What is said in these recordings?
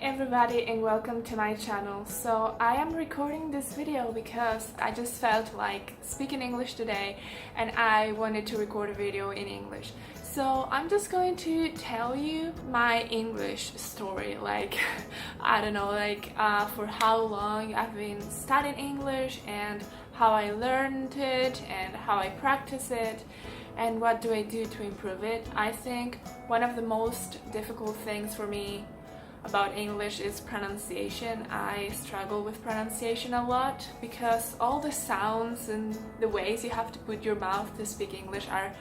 everybody and welcome to my channel. So I am recording this video because I just felt like speaking English today and I wanted to record a video in English. So I'm just going to tell you my English story, I don't know, for how long I've been studying English and how I learned it and how I practice it and what do I do to improve it. I think one of the most difficult things for me about English is pronunciation. I struggle with pronunciation a lot because all the sounds and the ways you have to put your mouth to speak English are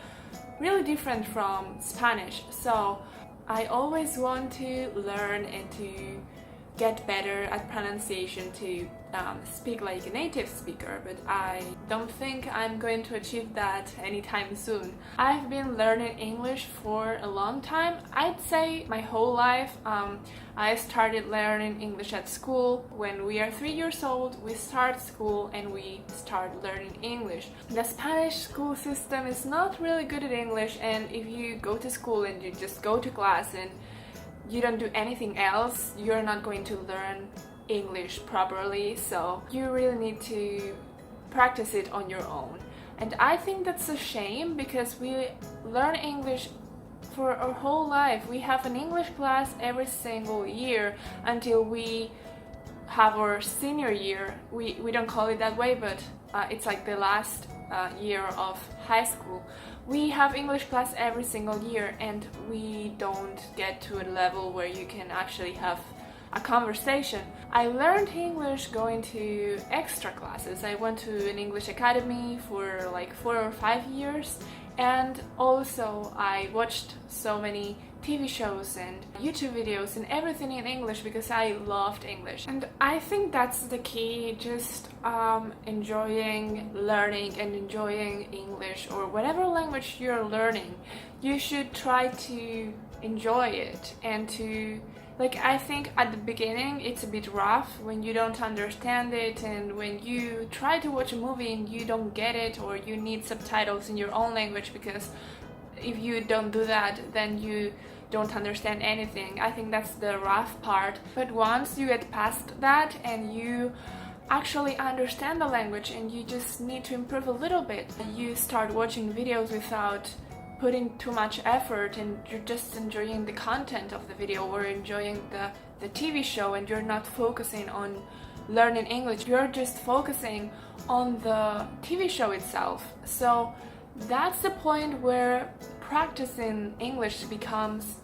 really different from Spanish. So I always want to learn and to get better at pronunciation to speak like a native speaker, but I don't think I'm going to achieve that anytime soon. I've been learning English for a long time. I'd say my whole life. I started learning English at school. When we are 3 years old, we start school and we start learning English. The Spanish school system is not really good at English, and if you go to school and you just go to class and you don't do anything else, you're not going to learn English properly, so you really need to practice it on your own. And I think that's a shame because we learn English for our whole life. We have an English class every single year until we have our senior year. We don't call it that way, but it's like the last year of high school. We have English class every single year and we don't get to a level where you can actually have a conversation. I learned English going to extra classes. I went to an English academy for like 4 or 5 years, and also I watched so many TV shows and YouTube videos and everything in English because I loved English. And I think that's the key, just enjoying learning and enjoying English or whatever language you're learning. You should try to enjoy it and to I think at the beginning it's a bit rough when you don't understand it, and when you try to watch a movie and you don't get it, or you need subtitles in your own language, because if you don't do that then you don't understand anything. I think that's the rough part. But once you get past that and you actually understand the language and you just need to improve a little bit, you start watching videos without putting too much effort and you're just enjoying the content of the video or enjoying the TV show, and you're not focusing on learning English, you're just focusing on the TV show itself. So that's the point where practicing English becomes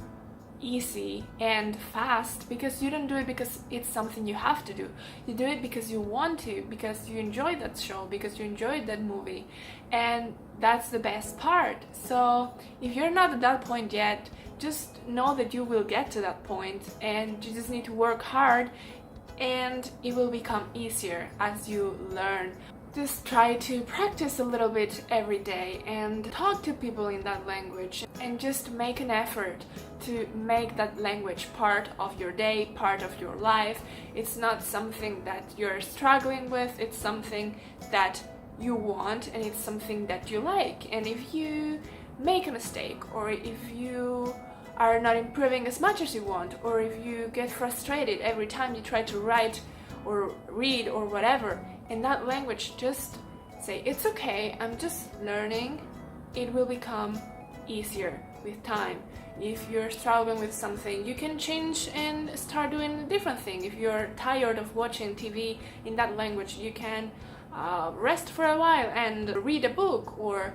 easy and fast, because you don't do it because it's something you have to do. You do it because you want to, because you enjoyed that show, because you enjoyed that movie, and that's the best part. So if you're not at that point yet, just know that you will get to that point, and you just need to work hard and it will become easier as you learn. Just try to practice a little bit every day and talk to people in that language, and just make an effort to make that language part of your day, part of your life. It's not something that you're struggling with, it's something that you want and it's something that you like. And if you make a mistake, or if you are not improving as much as you want, or if you get frustrated every time you try to write or read or whatever in that language, just say, it's okay, I'm just learning. It will become easier with time. If you're struggling with something, you can change and start doing a different thing. If you're tired of watching TV in that language, you can rest for a while and read a book, or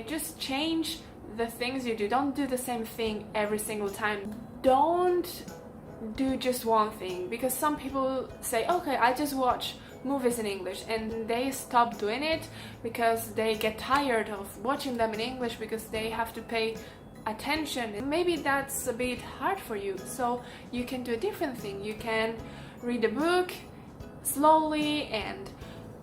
just change the things you do. Don't do the same thing every single time. Don't do just one thing, because some people say, okay, I just watch movies in English, and they stop doing it because they get tired of watching them in English because they have to pay attention, and maybe that's a bit hard for you. So you can do a different thing. You can read a book slowly and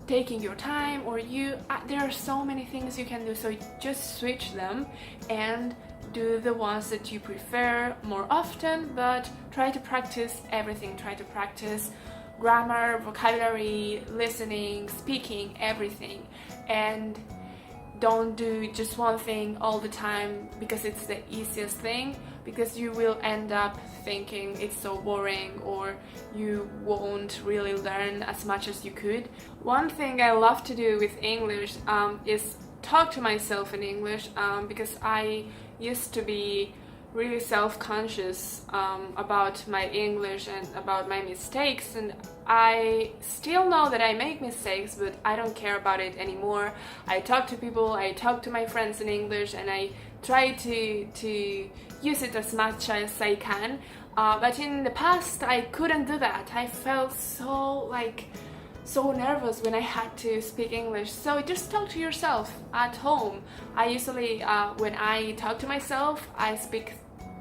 taking your time, or there are so many things you can do, so just switch them and do the ones that you prefer more often, but try to practice everything. Try to practice grammar, vocabulary, listening, speaking, everything. And don't do just one thing all the time because it's the easiest thing, because you will end up thinking it's so boring or you won't really learn as much as you could. One thing I love to do with English is talk to myself in English, because I used to be really self-conscious about my English and about my mistakes, and I still know that I make mistakes, but I don't care about it anymore. I talk to people, I talk to my friends in English, and I try to use it as much as I can, but in the past I couldn't do that. I felt so nervous when I had to speak English. So just talk to yourself at home. I usually, when I talk to myself, I speak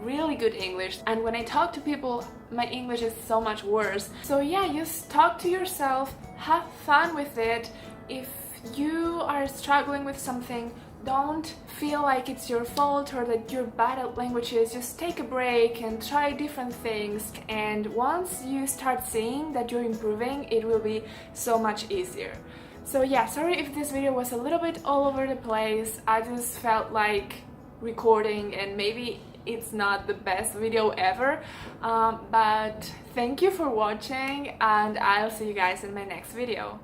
really good English, and when I talk to people, my English is so much worse. So yeah, just talk to yourself, have fun with it. If you are struggling with something, don't feel like it's your fault or that you're bad at languages. Just take a break and try different things, and once you start seeing that you're improving, it will be so much easier. So yeah, sorry if this video was a little bit all over the place. I just felt like recording, and maybe it's not the best video ever, but thank you for watching, and I'll see you guys in my next video.